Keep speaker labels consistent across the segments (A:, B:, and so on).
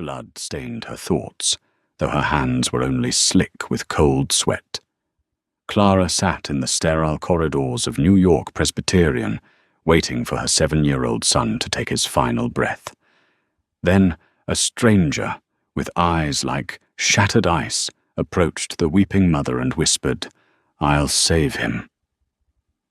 A: Blood stained her thoughts, though her hands were only slick with cold sweat. Clara sat in the sterile corridors of New York Presbyterian, waiting for her 7-year-old son to take his final breath. Then a stranger, with eyes like shattered ice, approached the weeping mother and whispered, "I'll save him."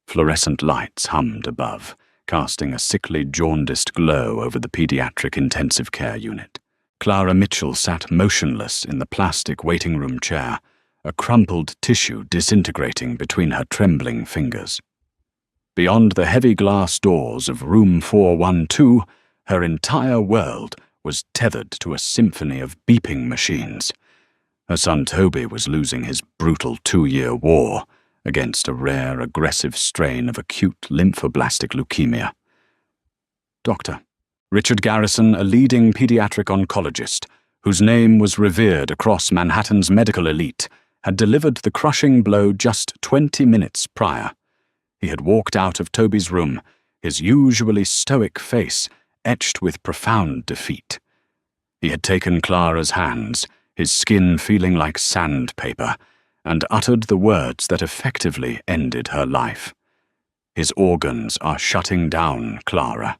A: Fluorescent lights hummed above, casting a sickly, jaundiced glow over the pediatric intensive care unit. Clara Mitchell sat motionless in the plastic waiting room chair, a crumpled tissue disintegrating between her trembling fingers. Beyond the heavy glass doors of room 412, her entire world was tethered to a symphony of beeping machines. Her son Toby was losing his brutal 2-year war against a rare, aggressive strain of acute lymphoblastic leukemia. Dr. Richard Garrison, a leading pediatric oncologist, whose name was revered across Manhattan's medical elite, had delivered the crushing blow just 20 minutes prior. He had walked out of Toby's room, his usually stoic face etched with profound defeat. He had taken Clara's hands, his skin feeling like sandpaper, and uttered the words that effectively ended her life. "His organs are shutting down, Clara."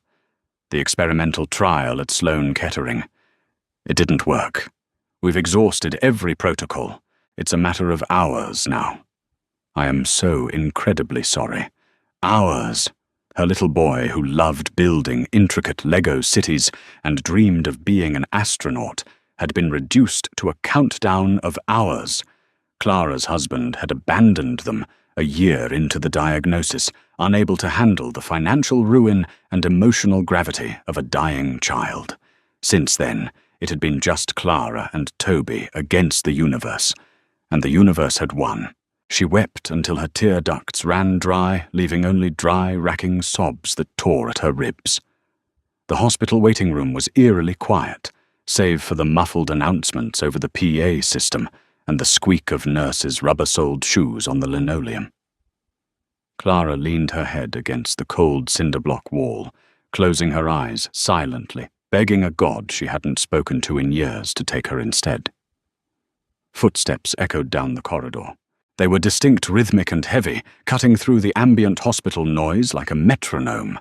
A: The experimental trial at Sloan Kettering. It didn't work. We've exhausted every protocol. It's a matter of hours now. I am so incredibly sorry. Hours. Her little boy, who loved building intricate Lego cities and dreamed of being an astronaut, had been reduced to a countdown of hours. Clara's husband had abandoned them a year into the diagnosis, unable to handle the financial ruin and emotional gravity of a dying child. Since then, it had been just Clara and Toby against the universe, and the universe had won. She wept until her tear ducts ran dry, leaving only dry, racking sobs that tore at her ribs. The hospital waiting room was eerily quiet, save for the muffled announcements over the PA system and the squeak of nurses' rubber-soled shoes on the linoleum. Clara leaned her head against the cold cinder-block wall, closing her eyes silently, begging a god she hadn't spoken to in years to take her instead. Footsteps echoed down the corridor. They were distinct, rhythmic and heavy, cutting through the ambient hospital noise like a metronome.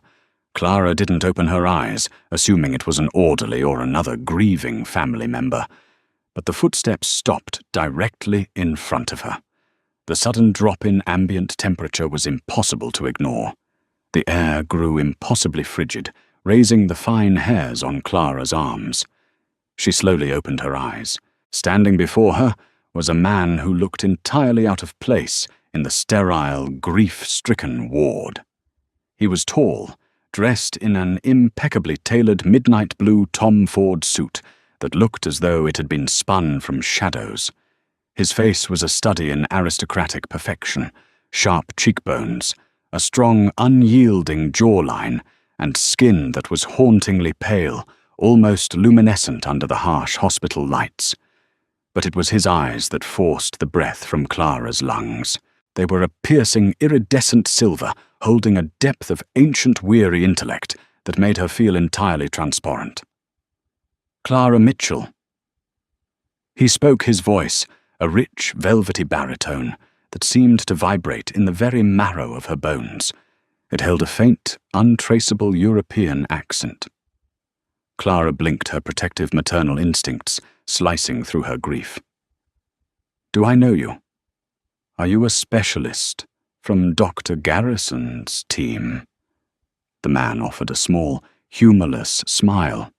A: Clara didn't open her eyes, assuming it was an orderly or another grieving family member. But the footsteps stopped directly in front of her. The sudden drop in ambient temperature was impossible to ignore. The air grew impossibly frigid, raising the fine hairs on Clara's arms. She slowly opened her eyes. Standing before her was a man who looked entirely out of place in the sterile, grief-stricken ward. He was tall, dressed in an impeccably tailored midnight blue Tom Ford suit that looked as though it had been spun from shadows. His face was a study in aristocratic perfection, sharp cheekbones, a strong, unyielding jawline, and skin that was hauntingly pale, almost luminescent under the harsh hospital lights. But it was his eyes that forced the breath from Clara's lungs. They were a piercing, iridescent silver, holding a depth of ancient, weary intellect that made her feel entirely transparent. "Clara Mitchell." He spoke, his voice, a rich, velvety baritone that seemed to vibrate in the very marrow of her bones. It held a faint, untraceable European accent. Clara blinked, her protective maternal instincts slicing through her grief. "Do I know you? Are you a specialist from Dr. Garrison's team?" The man offered a small, humorless smile.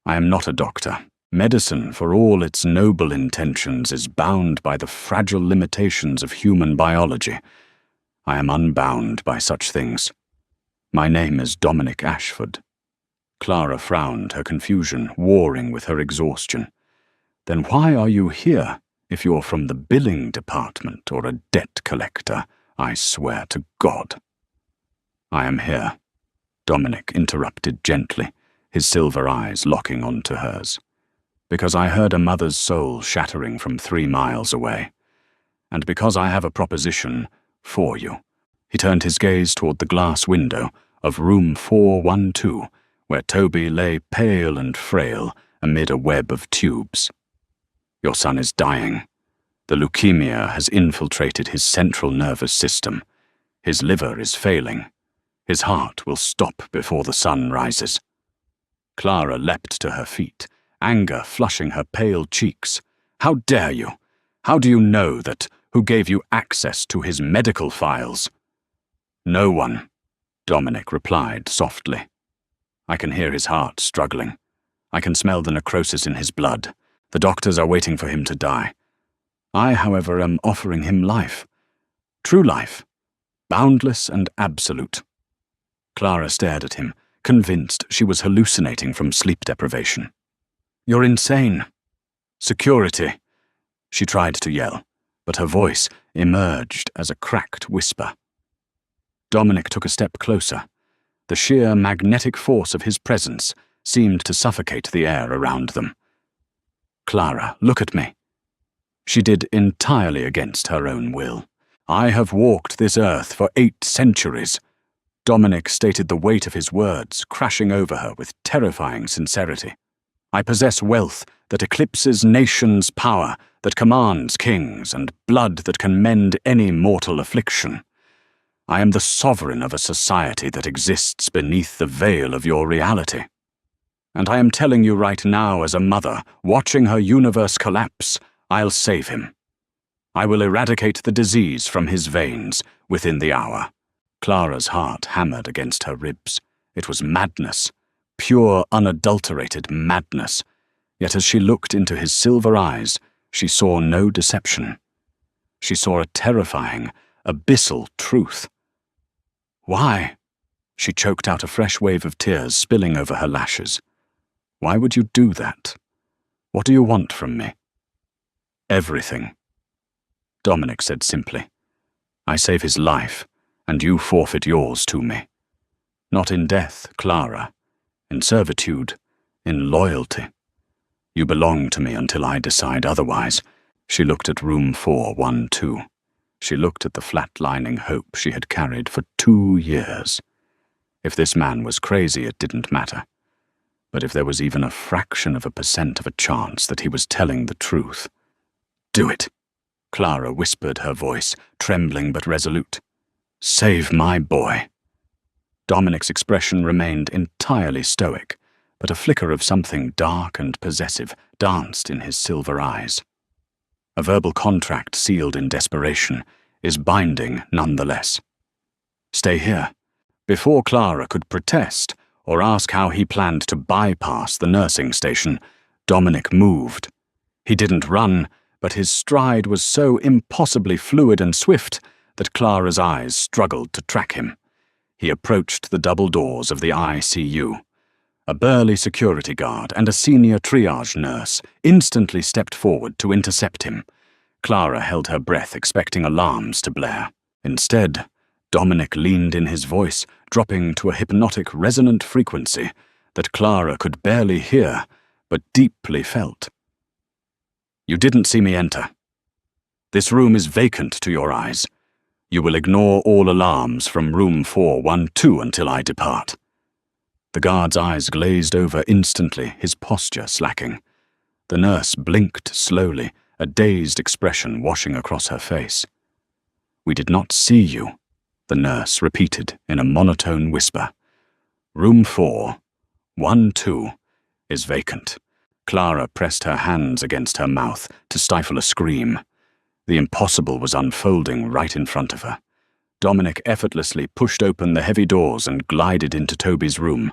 A: "I am not a doctor. Medicine, for all its noble intentions, is bound by the fragile limitations of human biology. I am unbound by such things. My name is Dominic Ashford." Clara frowned, her confusion warring with her exhaustion. "Then why are you here, if you're from the billing department or a debt collector? I swear to God." "I am here," Dominic interrupted gently, his silver eyes locking onto hers, "because I heard a mother's soul shattering from 3 miles away, and because I have a proposition for you." He turned his gaze toward the glass window of room 412, where Toby lay pale and frail amid a web of tubes. "Your son is dying. The leukemia has infiltrated his central nervous system. His liver is failing. His heart will stop before the sun rises." Clara leapt to her feet, anger flushing her pale cheeks. "How dare you? How do you know that? Who gave you access to his medical files?" "No one," Dominic replied softly. "I can hear his heart struggling. I can smell the necrosis in his blood. The doctors are waiting for him to die. I, however, am offering him life. True life. Boundless and absolute." Clara stared at him, convinced she was hallucinating from sleep deprivation. "You're insane. Security." She tried to yell, but her voice emerged as a cracked whisper. Dominic took a step closer. The sheer magnetic force of his presence seemed to suffocate the air around them. "Clara, look at me." She did entirely against her own will. "I have walked this earth for 8 centuries. Dominic stated the weight of his words, crashing over her with terrifying sincerity. "I possess wealth that eclipses nations' power, that commands kings, and blood that can mend any mortal affliction. I am the sovereign of a society that exists beneath the veil of your reality. And I am telling you right now as a mother, watching her universe collapse, I'll save him. I will eradicate the disease from his veins within the hour." Clara's heart hammered against her ribs. It was madness, pure, unadulterated madness. Yet as she looked into his silver eyes, she saw no deception. She saw a terrifying, abyssal truth. "Why?" She choked out a fresh wave of tears spilling over her lashes. "Why would you do that? What do you want from me?" "Everything," Dominic said simply. "I save his life, and you forfeit yours to me. Not in death, Clara. In servitude, in loyalty. You belong to me until I decide otherwise." She looked at room 412. She looked at the flat-lining hope she had carried for 2 years. If this man was crazy, it didn't matter. But if there was even a fraction of a percent of a chance that he was telling the truth— "Do it," Clara whispered, her voice trembling but resolute. "Save my boy." Dominic's expression remained entirely stoic, but a flicker of something dark and possessive danced in his silver eyes. A verbal contract sealed in desperation is binding nonetheless. "Stay here." Before Clara could protest or ask how he planned to bypass the nursing station, Dominic moved. He didn't run, but his stride was so impossibly fluid and swift that Clara's eyes struggled to track him. He approached the double doors of the ICU. A burly security guard and a senior triage nurse instantly stepped forward to intercept him. Clara held her breath, expecting alarms to blare. Instead, Dominic leaned in his voice, dropping to a hypnotic resonant frequency that Clara could barely hear, but deeply felt. "You didn't see me enter. This room is vacant to your eyes. You will ignore all alarms from room 412 until I depart." The guard's eyes glazed over instantly, his posture slacking. The nurse blinked slowly, a dazed expression washing across her face. "We did not see you," the nurse repeated in a monotone whisper. "Room 412 is vacant." Clara pressed her hands against her mouth to stifle a scream. The impossible was unfolding right in front of her. Dominic effortlessly pushed open the heavy doors and glided into Toby's room.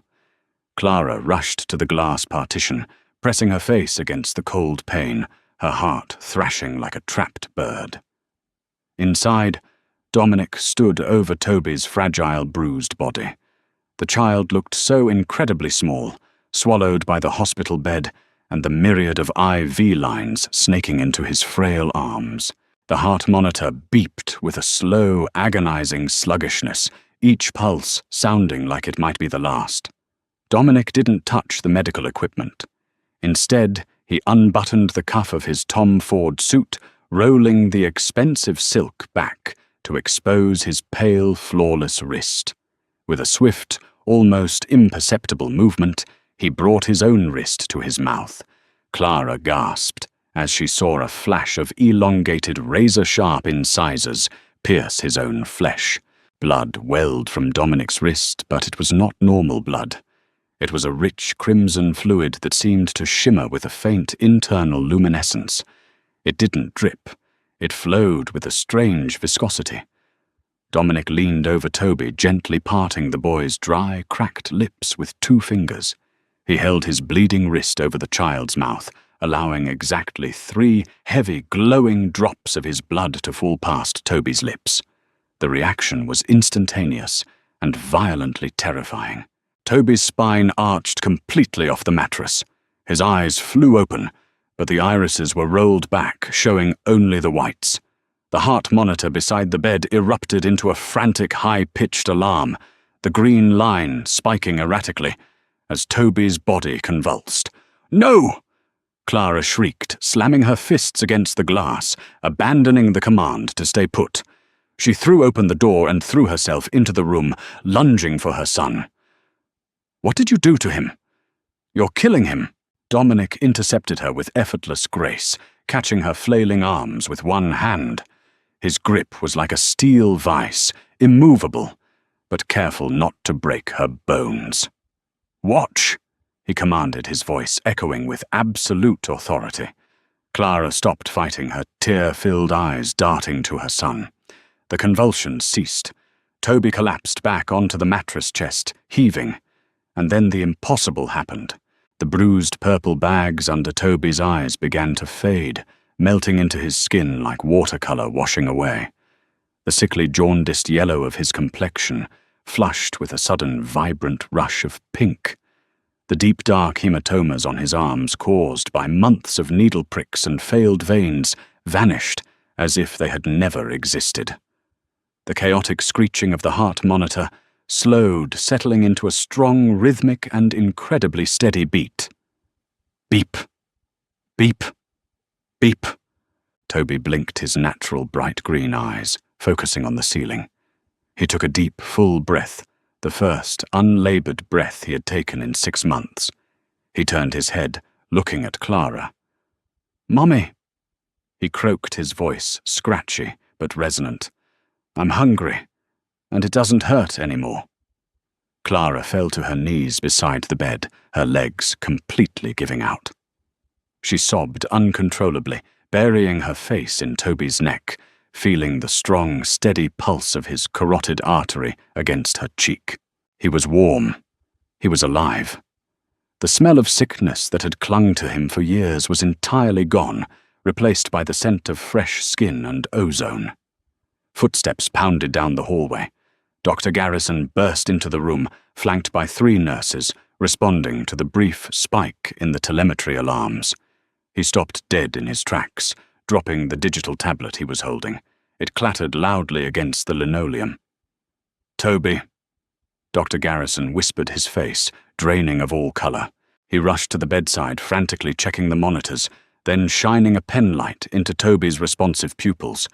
A: Clara rushed to the glass partition, pressing her face against the cold pane, her heart thrashing like a trapped bird. Inside, Dominic stood over Toby's fragile, bruised body. The child looked so incredibly small, swallowed by the hospital bed and the myriad of IV lines snaking into his frail arms. The heart monitor beeped with a slow, agonizing sluggishness, each pulse sounding like it might be the last. Dominic didn't touch the medical equipment. Instead, he unbuttoned the cuff of his Tom Ford suit, rolling the expensive silk back to expose his pale, flawless wrist. With a swift, almost imperceptible movement, He brought his own wrist to his mouth. Clara gasped as she saw a flash of elongated, razor-sharp incisors pierce his own flesh. Blood welled from Dominic's wrist, but it was not normal blood. It was a rich crimson fluid that seemed to shimmer with a faint internal luminescence. It didn't drip. It flowed with a strange viscosity. Dominic leaned over Toby, gently parting the boy's dry, cracked lips with 2 fingers. He held his bleeding wrist over the child's mouth, allowing exactly 3 heavy, glowing drops of his blood to fall past Toby's lips. The reaction was instantaneous and violently terrifying. Toby's spine arched completely off the mattress. His eyes flew open, but the irises were rolled back, showing only the whites. The heart monitor beside the bed erupted into a frantic, high-pitched alarm, the green line spiking erratically as Toby's body convulsed. "No!" Clara shrieked, slamming her fists against the glass, abandoning the command to stay put. She threw open the door and threw herself into the room, lunging for her son. "What did you do to him? You're killing him." Dominic intercepted her with effortless grace, catching her flailing arms with one hand. His grip was like a steel vice, immovable, but careful not to break her bones. "Watch," he commanded, his voice echoing with absolute authority. Clara stopped fighting, her tear-filled eyes darting to her son. The convulsions ceased. Toby collapsed back onto the mattress chest, heaving. And then the impossible happened. The bruised purple bags under Toby's eyes began to fade, melting into his skin like watercolor washing away. The sickly jaundiced yellow of his complexion flushed with a sudden vibrant rush of pink. The deep dark hematomas on his arms, caused by months of needle pricks and failed veins, vanished as if they had never existed. The chaotic screeching of the heart monitor slowed, settling into a strong, rhythmic, and incredibly steady beat. Beep. Beep. Beep. Toby blinked his natural bright green eyes, focusing on the ceiling. He took a deep, full breath, the first unlabored breath he had taken in 6 months. He turned his head, looking at Clara. "Mommy," he croaked, his voice scratchy but resonant. "I'm hungry, and it doesn't hurt anymore." Clara fell to her knees beside the bed, her legs completely giving out. She sobbed uncontrollably, burying her face in Toby's neck, feeling the strong, steady pulse of his carotid artery against her cheek. He was warm. He was alive. The smell of sickness that had clung to him for years was entirely gone, replaced by the scent of fresh skin and ozone. Footsteps pounded down the hallway. Dr. Garrison burst into the room, flanked by 3 nurses, responding to the brief spike in the telemetry alarms. He stopped dead in his tracks, dropping the digital tablet he was holding. It clattered loudly against the linoleum. "Toby," Dr. Garrison whispered, his face draining of all color. He rushed to the bedside, frantically checking the monitors, then shining a penlight into Toby's responsive pupils.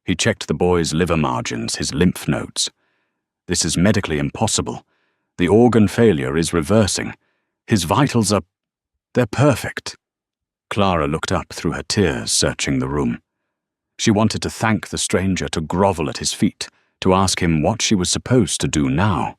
A: He checked the boy's liver margins, his lymph nodes. "This is medically impossible. The organ failure is reversing. His vitals are... they're perfect." Clara looked up through her tears, searching the room. She wanted to thank the stranger, to grovel at his feet, to ask him what she was supposed to do now.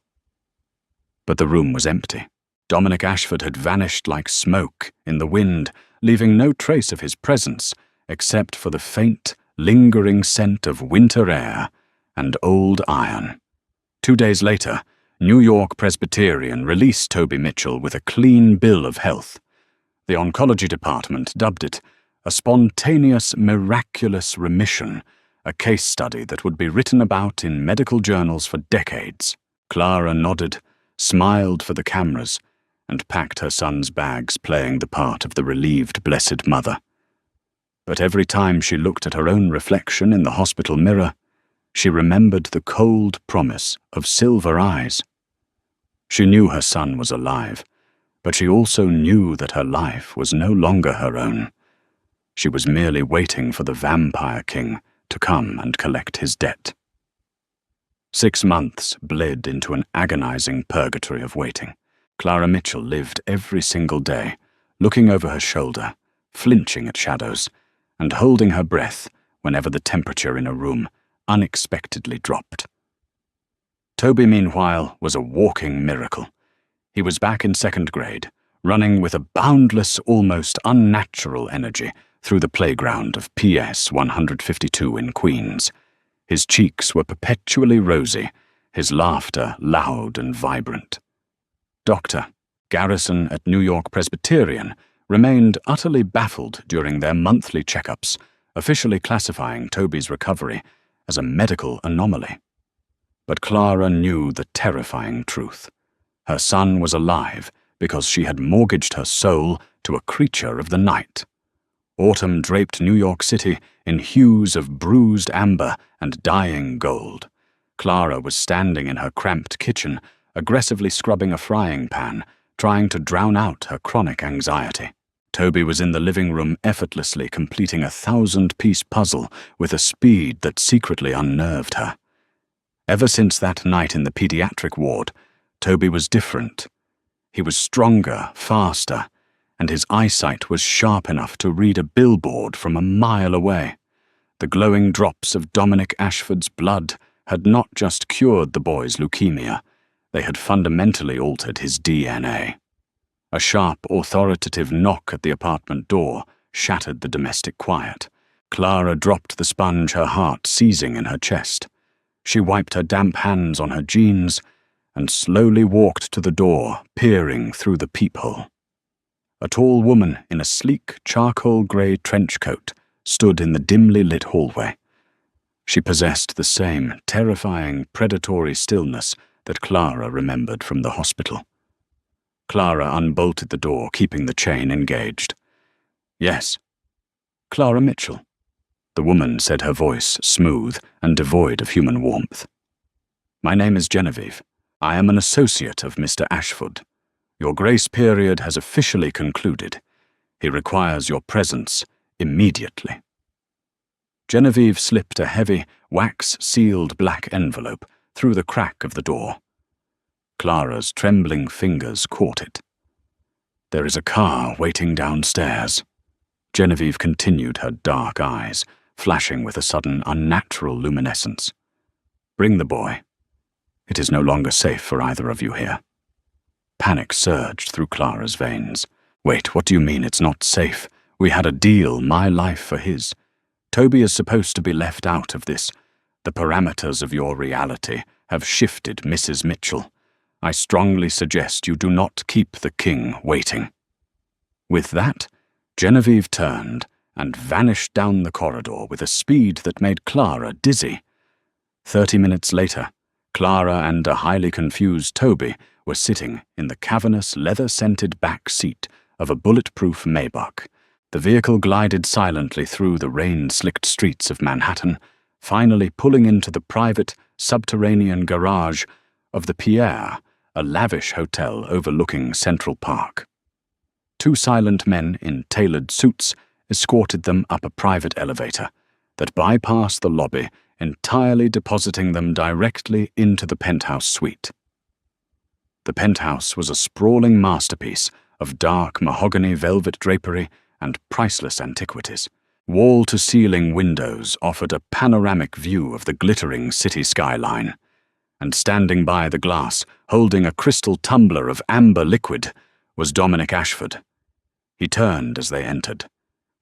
A: But the room was empty. Dominic Ashford had vanished like smoke in the wind, leaving no trace of his presence, except for the faint, lingering scent of winter air and old iron. 2 days later, New York Presbyterian released Toby Mitchell with a clean bill of health. The oncology department dubbed it a spontaneous, miraculous remission, a case study that would be written about in medical journals for decades. Clara nodded, smiled for the cameras, and packed her son's bags, playing the part of the relieved Blessed Mother. But every time she looked at her own reflection in the hospital mirror, she remembered the cold promise of silver eyes. She knew her son was alive, but she also knew that her life was no longer her own. She was merely waiting for the Vampire King to come and collect his debt. 6 months bled into an agonizing purgatory of waiting. Clara Mitchell lived every single day, looking over her shoulder, flinching at shadows, and holding her breath whenever the temperature in a room unexpectedly dropped. Toby, meanwhile, was a walking miracle. He was back in second grade, running with a boundless, almost unnatural energy through the playground of PS 152 in Queens. His cheeks were perpetually rosy, his laughter loud and vibrant. Dr. Garrison at New York Presbyterian remained utterly baffled during their monthly checkups, officially classifying Toby's recovery as a medical anomaly. But Clara knew the terrifying truth. Her son was alive because she had mortgaged her soul to a creature of the night. Autumn draped New York City in hues of bruised amber and dying gold. Clara was standing in her cramped kitchen, aggressively scrubbing a frying pan, trying to drown out her chronic anxiety. Toby was in the living room effortlessly completing a 1,000-piece puzzle with a speed that secretly unnerved her. Ever since that night in the pediatric ward, Toby was different. He was stronger, faster, and his eyesight was sharp enough to read a billboard from a mile away. The glowing drops of Dominic Ashford's blood had not just cured the boy's leukemia, they had fundamentally altered his DNA. A sharp, authoritative knock at the apartment door shattered the domestic quiet. Clara dropped the sponge, her heart seizing in her chest. She wiped her damp hands on her jeans and slowly walked to the door, peering through the peephole. A tall woman in a sleek, charcoal-grey trench coat stood in the dimly lit hallway. She possessed the same terrifying, predatory stillness that Clara remembered from the hospital. Clara unbolted the door, keeping the chain engaged. "Yes." "Clara Mitchell." The woman said, her voice smooth and devoid of human warmth. "My name is Genevieve. I am an associate of Mr. Ashford. Your grace period has officially concluded. He requires your presence immediately." Genevieve slipped a heavy, wax-sealed black envelope through the crack of the door. Clara's trembling fingers caught it. "There is a car waiting downstairs." Genevieve continued, her dark eyes flashing with a sudden unnatural luminescence. "Bring the boy. It is no longer safe for either of you here." Panic surged through Clara's veins. "Wait, what do you mean it's not safe? We had a deal, my life for his. Toby is supposed to be left out of this. The parameters of your reality have shifted, Mrs. Mitchell. I strongly suggest you do not keep the king waiting." With that, Genevieve turned and vanished down the corridor with a speed that made Clara dizzy. 30 minutes later, Clara and a highly confused Toby were sitting in the cavernous, leather-scented back seat of a bulletproof Maybach. The vehicle glided silently through the rain-slicked streets of Manhattan, finally pulling into the private, subterranean garage of the Pierre, a lavish hotel overlooking Central Park. Two silent men in tailored suits escorted them up a private elevator that bypassed the lobby, entirely depositing them directly into the penthouse suite. The penthouse was a sprawling masterpiece of dark mahogany velvet drapery and priceless antiquities. Wall-to-ceiling windows offered a panoramic view of the glittering city skyline, and standing by the glass, holding a crystal tumbler of amber liquid, was Dominic Ashford. He turned as they entered.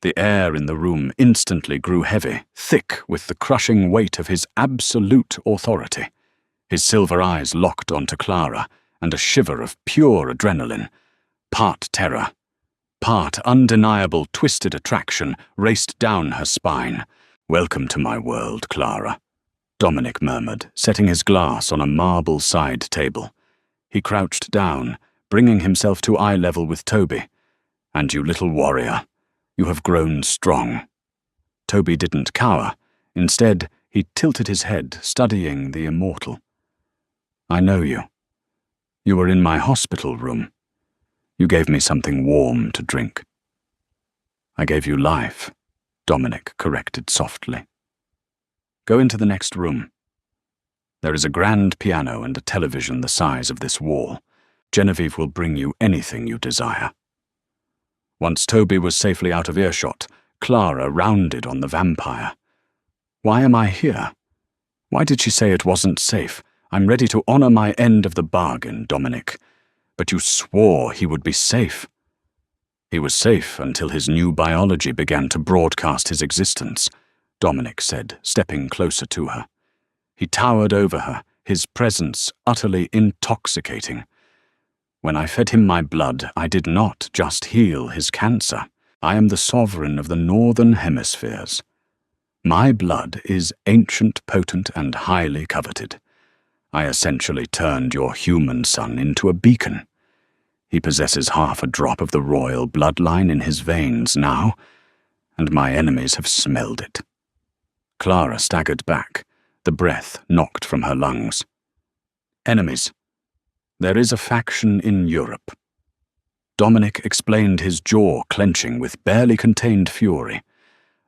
A: The air in the room instantly grew heavy, thick with the crushing weight of his absolute authority. His silver eyes locked onto Clara, and a shiver of pure adrenaline, part terror, part undeniable twisted attraction, raced down her spine. "Welcome to my world, Clara," Dominic murmured, setting his glass on a marble side table. He crouched down, bringing himself to eye level with Toby. "And you little warrior, you have grown strong." Toby didn't cower. Instead, he tilted his head, studying the immortal. "I know you. You were in my hospital room. You gave me something warm to drink." "I gave you life," Dominic corrected softly. "Go into the next room. There is a grand piano and a television the size of this wall. Genevieve will bring you anything you desire." Once Toby was safely out of earshot, Clara rounded on the vampire. "Why am I here? Why did she say it wasn't safe? I'm ready to honor my end of the bargain, Dominic. But you swore he would be safe." "He was safe until his new biology began to broadcast his existence," Dominic said, stepping closer to her. He towered over her, his presence utterly intoxicating. "When I fed him my blood, I did not just heal his cancer. I am the sovereign of the northern hemispheres. My blood is ancient, potent, and highly coveted. I essentially turned your human son into a beacon. He possesses half a drop of the royal bloodline in his veins now, and my enemies have smelled it." Clara staggered back, the breath knocked from her lungs. "Enemies. There is a faction in Europe." Dominic explained, his jaw clenching with barely contained fury.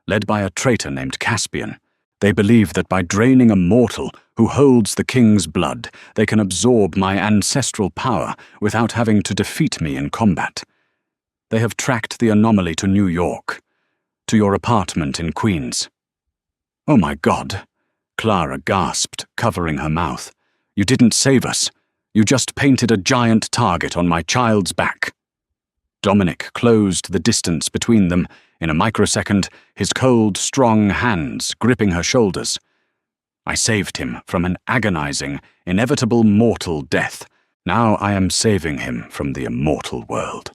A: "Led by a traitor named Caspian, they believe that by draining a mortal who holds the king's blood, they can absorb my ancestral power without having to defeat me in combat. They have tracked the anomaly to New York, to your apartment in Queens." "Oh my God," Clara gasped, covering her mouth. "You didn't save us. You just painted a giant target on my child's back." Dominic closed the distance between them. In a microsecond, his cold, strong hands gripping her shoulders. "I saved him from an agonizing, inevitable mortal death. Now I am saving him from the immortal world.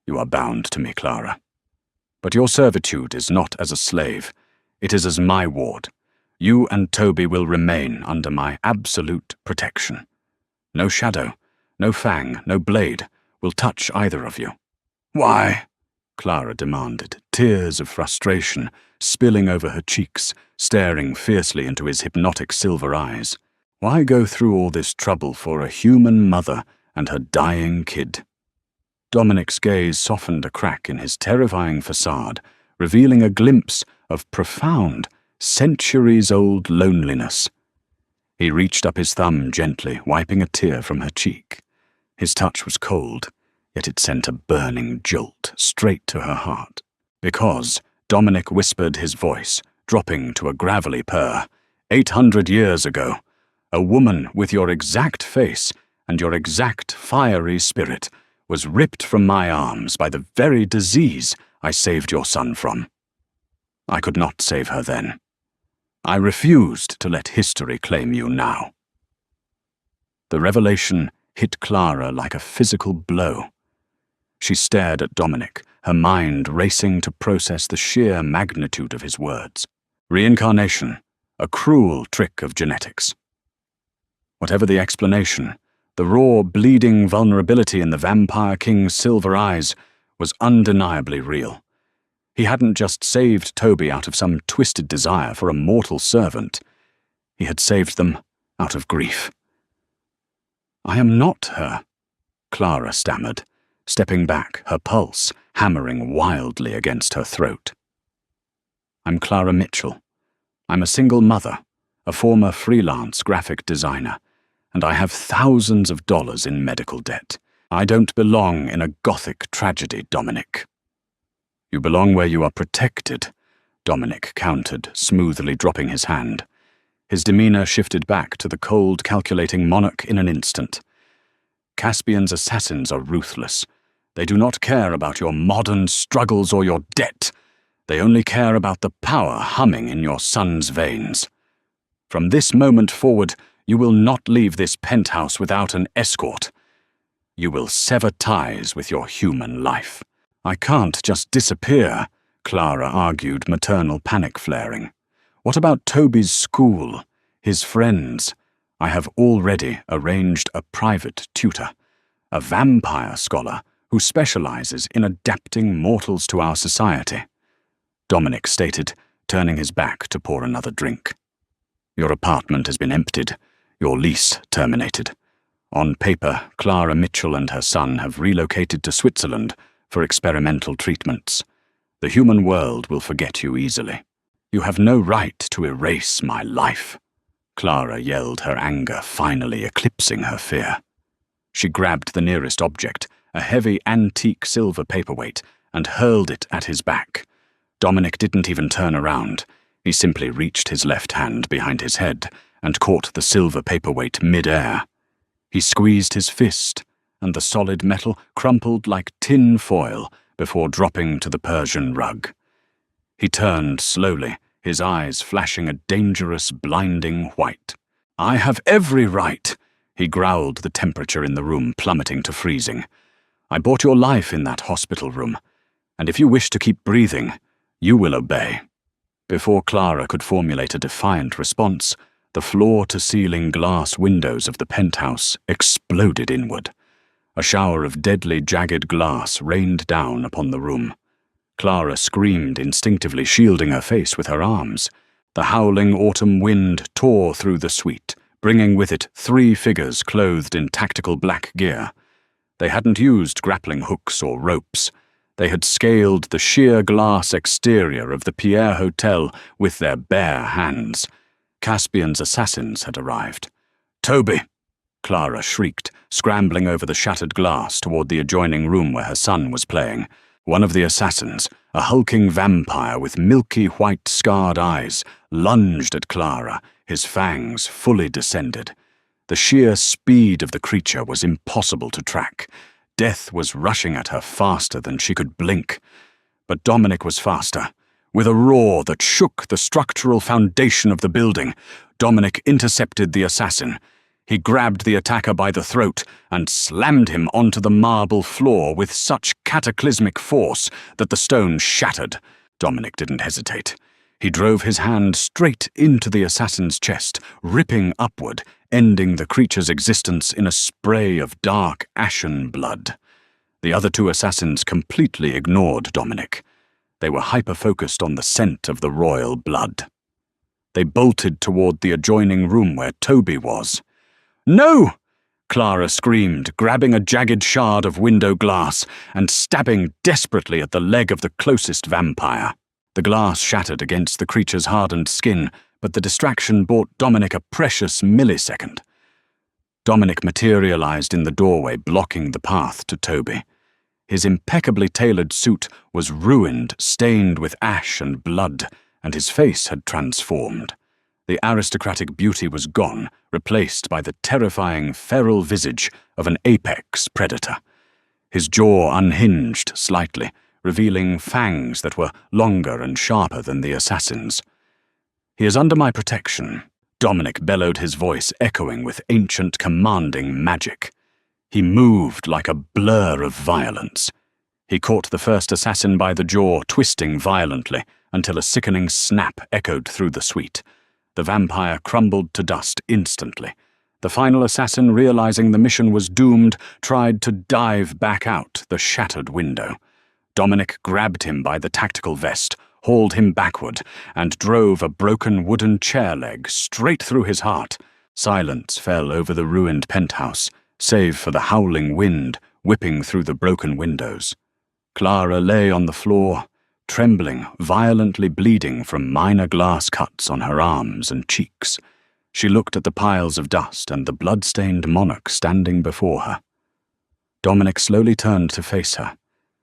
A: You are bound to me, Clara. But your servitude is not as a slave. It is as my ward. You and Toby will remain under my absolute protection. No shadow, no fang, no blade will touch either of you." "Why?" Clara demanded, tears of frustration spilling over her cheeks, staring fiercely into his hypnotic silver eyes. "Why go through all this trouble for a human mother and her dying kid?" Dominic's gaze softened a crack in his terrifying facade, revealing a glimpse of profound, centuries-old loneliness. He reached up his thumb gently, wiping a tear from her cheek. His touch was cold, yet it sent a burning jolt straight to her heart. "Because," Dominic whispered, his voice dropping to a gravelly purr, 800 years ago, a woman with your exact face and your exact fiery spirit was ripped from my arms by the very disease I saved your son from. I could not save her then. I refused to let history claim you now." The revelation hit Clara like a physical blow. She stared at Dominic, her mind racing to process the sheer magnitude of his words. Reincarnation, a cruel trick of genetics. Whatever the explanation, the raw, bleeding vulnerability in the Vampire King's silver eyes was undeniably real. He hadn't just saved Toby out of some twisted desire for a mortal servant. He had saved them out of grief. "I am not her," Clara stammered, stepping back, her pulse hammering wildly against her throat. "I'm Clara Mitchell. I'm a single mother, a former freelance graphic designer, and I have thousands of dollars in medical debt. I don't belong in a gothic tragedy, Dominic." "You belong where you are protected," Dominic countered, smoothly dropping his hand. His demeanor shifted back to the cold, calculating monarch in an instant. "Caspian's assassins are ruthless. They do not care about your modern struggles or your debt. They only care about the power humming in your son's veins. From this moment forward, you will not leave this penthouse without an escort. You will sever ties with your human life." "I can't just disappear," Clara argued, maternal panic flaring. "What about Toby's school, his friends? I have already arranged a private tutor, a vampire scholar who specializes in adapting mortals to our society," Dominic stated, turning his back to pour another drink. "Your apartment has been emptied, your lease terminated. On paper, Clara Mitchell and her son have relocated to Switzerland for experimental treatments. The human world will forget you easily. You have no right to erase my life," Clara yelled, her anger finally eclipsing her fear. She grabbed the nearest object, a heavy antique silver paperweight, and hurled it at his back. Dominic didn't even turn around. He simply reached his left hand behind his head and caught the silver paperweight mid-air. He squeezed his fist, and the solid metal crumpled like tin foil before dropping to the Persian rug. He turned slowly, his eyes flashing a dangerous, blinding white. "I have every right," he growled, the temperature in the room plummeting to freezing. "I bought your life in that hospital room, and if you wish to keep breathing, you will obey." Before Clara could formulate a defiant response, the floor-to-ceiling glass windows of the penthouse exploded inward. A shower of deadly, jagged glass rained down upon the room. Clara screamed, instinctively shielding her face with her arms. The howling autumn wind tore through the suite, bringing with it 3 figures clothed in tactical black gear. They hadn't used grappling hooks or ropes. They had scaled the sheer glass exterior of the Pierre Hotel with their bare hands. Caspian's assassins had arrived. "Toby!" Clara shrieked, scrambling over the shattered glass toward the adjoining room where her son was playing. One of the assassins, a hulking vampire with milky white scarred eyes, lunged at Clara, his fangs fully descended. The sheer speed of the creature was impossible to track. Death was rushing at her faster than she could blink. But Dominic was faster. With a roar that shook the structural foundation of the building, Dominic intercepted the assassin. He grabbed the attacker by the throat and slammed him onto the marble floor with such cataclysmic force that the stone shattered. Dominic didn't hesitate. He drove his hand straight into the assassin's chest, ripping upward, ending the creature's existence in a spray of dark, ashen blood. The other 2 assassins completely ignored Dominic. They were hyper-focused on the scent of the royal blood. They bolted toward the adjoining room where Toby was. "No!" Clara screamed, grabbing a jagged shard of window glass and stabbing desperately at the leg of the closest vampire. The glass shattered against the creature's hardened skin, but the distraction bought Dominic a precious millisecond. Dominic materialized in the doorway, blocking the path to Toby. His impeccably tailored suit was ruined, stained with ash and blood, and his face had transformed. The aristocratic beauty was gone, replaced by the terrifying feral visage of an apex predator. His jaw unhinged slightly, revealing fangs that were longer and sharper than the assassin's. "He is under my protection," Dominic bellowed, his voice echoing with ancient commanding magic. He moved like a blur of violence. He caught the first assassin by the jaw, twisting violently, until a sickening snap echoed through the suite. The vampire crumbled to dust instantly. The final assassin, realizing the mission was doomed, tried to dive back out the shattered window. Dominic grabbed him by the tactical vest, hauled him backward, and drove a broken wooden chair leg straight through his heart. Silence fell over the ruined penthouse, save for the howling wind whipping through the broken windows. Clara lay on the floor, trembling, violently bleeding from minor glass cuts on her arms and cheeks. She looked at the piles of dust and the blood-stained monarch standing before her. Dominic slowly turned to face her.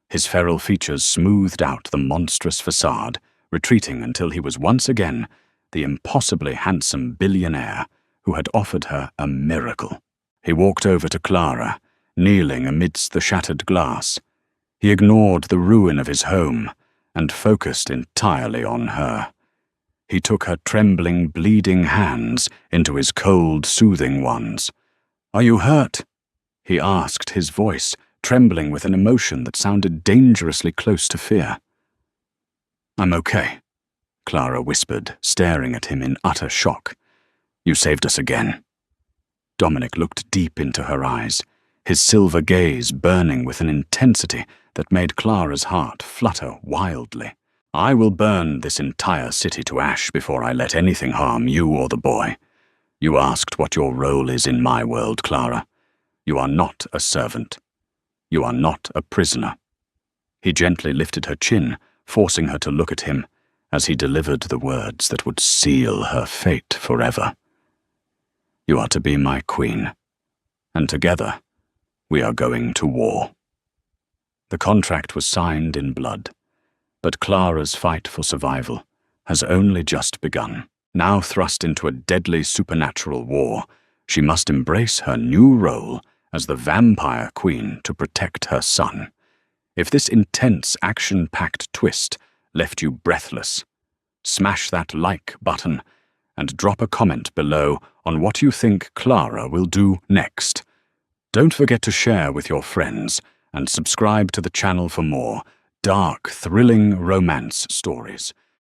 A: His feral features smoothed out the monstrous facade, retreating until he was once again the impossibly handsome billionaire who had offered her a miracle. He walked over to Clara, kneeling amidst the shattered glass. He ignored the ruin of his home and focused entirely on her. He took her trembling, bleeding hands into his cold, soothing ones. "Are you hurt?" he asked, his voice trembling with an emotion that sounded dangerously close to fear. "I'm okay," Clara whispered, staring at him in utter shock. "You saved us again." Dominic looked deep into her eyes, his silver gaze burning with an intensity that made Clara's heart flutter wildly. "I will burn this entire city to ash before I let anything harm you or the boy. You asked what your role is in my world, Clara. You are not a servant. You are not a prisoner." He gently lifted her chin, forcing her to look at him as he delivered the words that would seal her fate forever. "You are to be my queen, and together We are going to war. The contract was signed in blood, but Clara's fight for survival has only just begun. Now thrust into a deadly supernatural war, she must embrace her new role as the vampire queen to protect her son. If this intense, action-packed twist left you breathless, smash that like button and drop a comment below on what you think Clara will do next. Don't forget to share with your friends and subscribe to the channel for more dark, thrilling romance stories.